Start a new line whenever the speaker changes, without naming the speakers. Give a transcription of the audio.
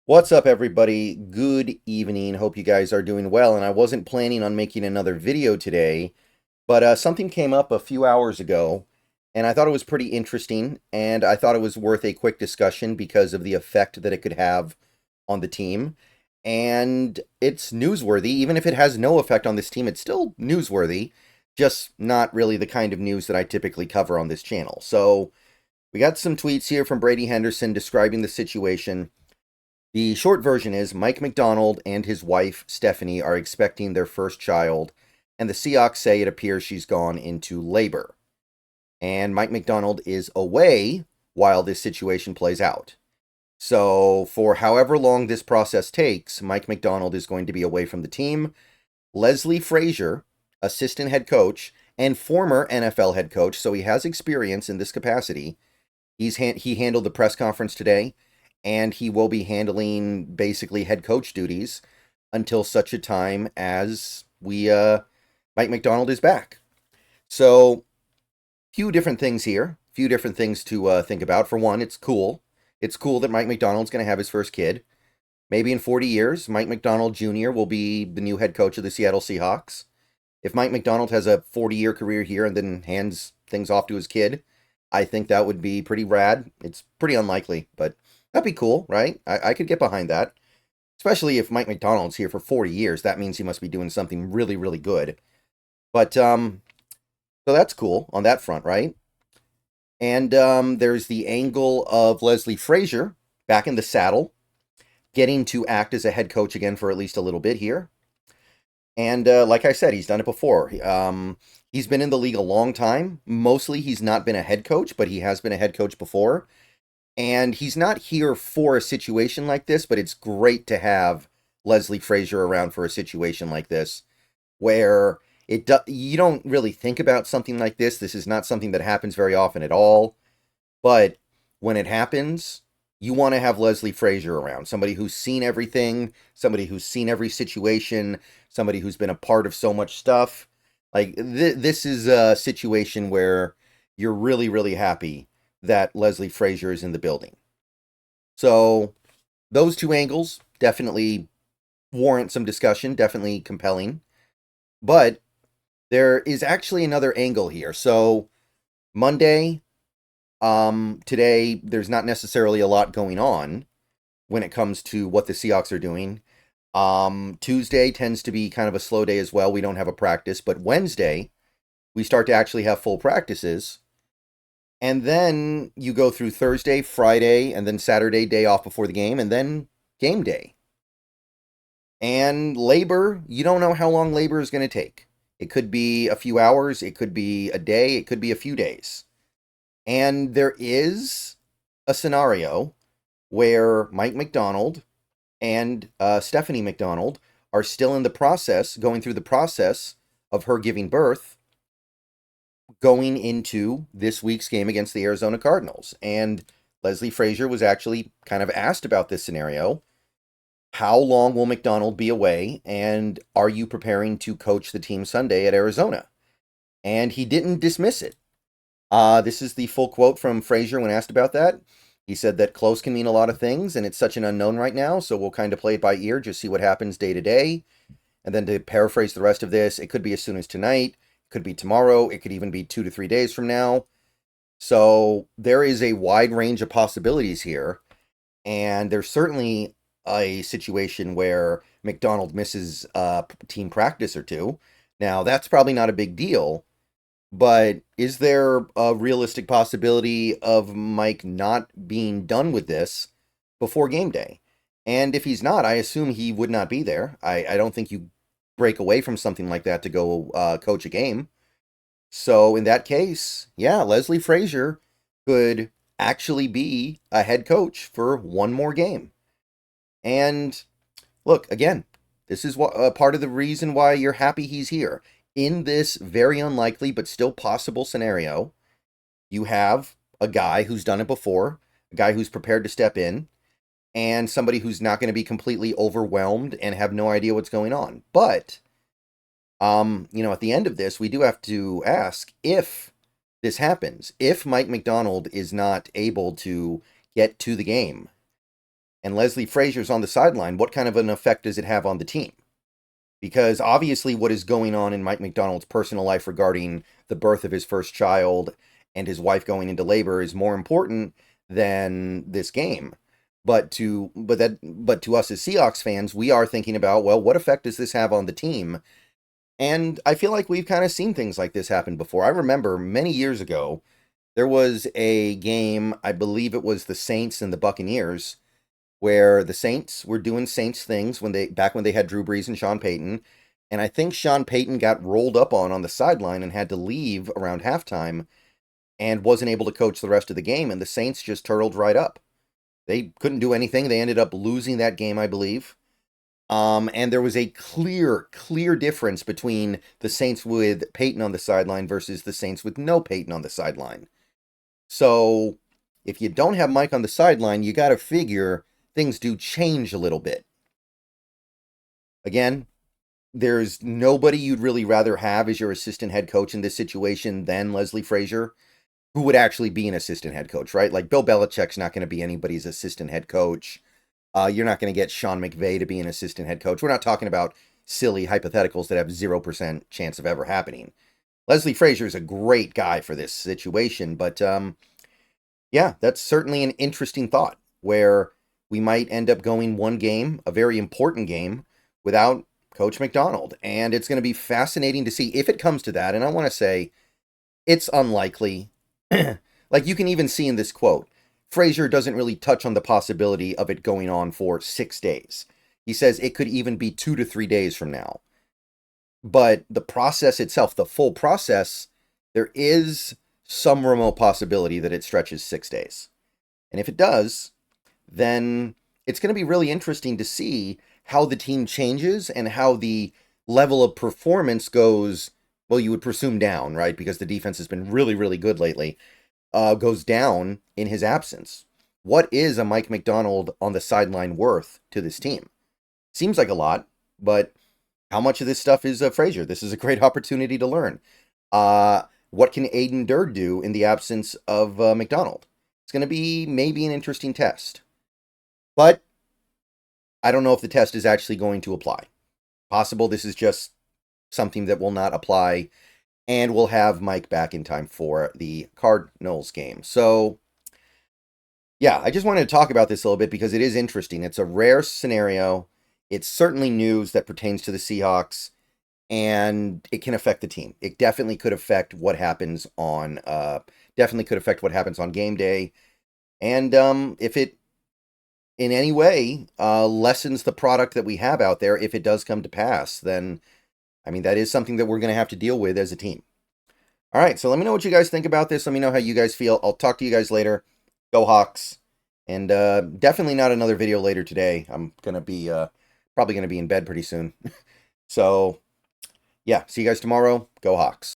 What's up, everybody? Good evening. Hope you guys are doing well. And I wasn't planning on making another video today, but something came up a few hours ago, and I thought it was pretty interesting, and I thought it was worth a quick discussion because of the effect that it could have on the team. And it's newsworthy. Even if it has no effect on this team, it's still newsworthy, just not really the kind of news that I typically cover on this channel. So we got some tweets here from Brady Henderson describing the situation. The short version is Mike Macdonald and his wife, Stephanie, are expecting their first child, and the Seahawks say it appears she's gone into labor. And Mike Macdonald is away while this situation plays out. So, for however long this process takes, Mike Macdonald is going to be away from the team. Leslie Frazier, assistant head coach and former NFL head coach, so he has experience in this capacity. He handled the press conference today, and he will be handling basically head coach duties until such a time as Mike Macdonald is back. So, few different things here, few different things to think about. For one, it's cool. It's cool that Mike Macdonald's going to have his first kid. Maybe in 40 years, Mike Macdonald Jr. will be the new head coach of the Seattle Seahawks. If Mike Macdonald has a 40-year career here and then hands things off to his kid, I think that would be pretty rad. It's pretty unlikely, but that'd be cool, right? I could get behind that. Especially if Mike Macdonald's here for 40 years. That means he must be doing something really, really good. But, so that's cool on that front, right? And there's the angle of Leslie Frazier back in the saddle, getting to act as a head coach again for at least a little bit here. And like I said, he's done it before. He's been in the league a long time. Mostly he's not been a head coach, but he has been a head coach before. And he's not here for a situation like this, but it's great to have Leslie Frazier around for a situation like this, where you don't really think about something like this. This is not something that happens very often at all. But when it happens, you want to have Leslie Frazier around, somebody who's seen everything, somebody who's seen every situation, somebody who's been a part of so much stuff. Like this is a situation where you're really, really happy that Leslie Frazier is in the building. So those two angles definitely warrant some discussion, definitely compelling. But there is actually another angle here. So Monday, today, there's not necessarily a lot going on when it comes to what the Seahawks are doing. Tuesday tends to be kind of a slow day as well. We don't have a practice, but Wednesday, we start to actually have full practices. And then you go through Thursday, Friday, and then Saturday, day off before the game, and then game day. And labor, you don't know how long labor is going to take. It could be a few hours, it could be a day, it could be a few days. And there is a scenario where Mike Macdonald and Stephanie Macdonald are still in the process, going through the process of her giving birth, going into this week's game against the Arizona Cardinals. And Leslie Frazier was actually kind of asked about this scenario. How long will Macdonald be away? And are you preparing to coach the team Sunday at Arizona? And he didn't dismiss it. This is the full quote from Frazier when asked about that. He said that close can mean a lot of things, and it's such an unknown right now, so we'll kind of play it by ear, just see what happens day to day. And then to paraphrase the rest of this, it could be as soon as tonight, it could be tomorrow, it could even be 2 to 3 days from now. So there is a wide range of possibilities here, and there's certainly a situation where Macdonald misses a team practice or two. Now, that's probably not a big deal, but is there a realistic possibility of Mike not being done with this before game day? And if he's not, I assume he would not be there. I don't think you break away from something like that to go coach a game. So in that case, yeah, Leslie Frazier could actually be a head coach for one more game. And look, again, this is what part of the reason why you're happy he's here. In this very unlikely but still possible scenario, you have a guy who's done it before, a guy who's prepared to step in, and somebody who's not going to be completely overwhelmed and have no idea what's going on. But, at the end of this, we do have to ask if this happens, if Mike Macdonald is not able to get to the game, and Leslie Frazier's on the sideline, what kind of an effect does it have on the team? Because obviously what is going on in Mike Macdonald's personal life regarding the birth of his first child and his wife going into labor is more important than this game. But to us as Seahawks fans, we are thinking about, well, what effect does this have on the team? And I feel like we've kind of seen things like this happen before. I remember many years ago, there was a game, I believe it was the Saints and the Buccaneers, where the Saints were doing Saints things back when they had Drew Brees and Sean Payton. And I think Sean Payton got rolled up on the sideline and had to leave around halftime and wasn't able to coach the rest of the game. And the Saints just turtled right up. They couldn't do anything. They ended up losing that game, I believe. And there was a clear difference between the Saints with Payton on the sideline versus the Saints with no Payton on the sideline. So if you don't have Mike on the sideline, you got to figure things do change a little bit. Again, there's nobody you'd really rather have as your assistant head coach in this situation than Leslie Frazier, who would actually be an assistant head coach, right? Like Bill Belichick's not going to be anybody's assistant head coach. You're not going to get Sean McVay to be an assistant head coach. We're not talking about silly hypotheticals that have 0% chance of ever happening. Leslie Frazier is a great guy for this situation, but yeah, that's certainly an interesting thought where we might end up going one game, a very important game, without Coach Macdonald. And it's going to be fascinating to see if it comes to that. And I want to say it's unlikely. Like you can even see in this quote, Frazier doesn't really touch on the possibility of it going on for 6 days. He says it could even be 2 to 3 days from now. But the process itself, the full process, there is some remote possibility that it stretches 6 days. And if it does, then it's going to be really interesting to see how the team changes and how the level of performance goes. Well, you would presume down, right? Because the defense has been really, really good lately. Goes down in his absence. What is a Mike Macdonald on the sideline worth to this team? Seems like a lot, but how much of this stuff is Frazier? This is a great opportunity to learn. What can Aiden Byrd do in the absence of Macdonald? It's going to be maybe an interesting test. But I don't know if the test is actually going to apply. Possible this is just something that will not apply, and we'll have Mike back in time for the Cardinals game. So, yeah, I just wanted to talk about this a little bit because it is interesting. It's a rare scenario. It's certainly news that pertains to the Seahawks, and it can affect the team. It definitely could affect what happens on game day. And if it in any way lessens the product that we have out there, if it does come to pass, then I mean, that is something that we're going to have to deal with as a team. All right, so let me know what you guys think about this. Let me know how you guys feel. I'll talk to you guys later. Go Hawks. And definitely not another video later today. I'm going to be probably going to be in bed pretty soon. So, yeah, see you guys tomorrow. Go Hawks.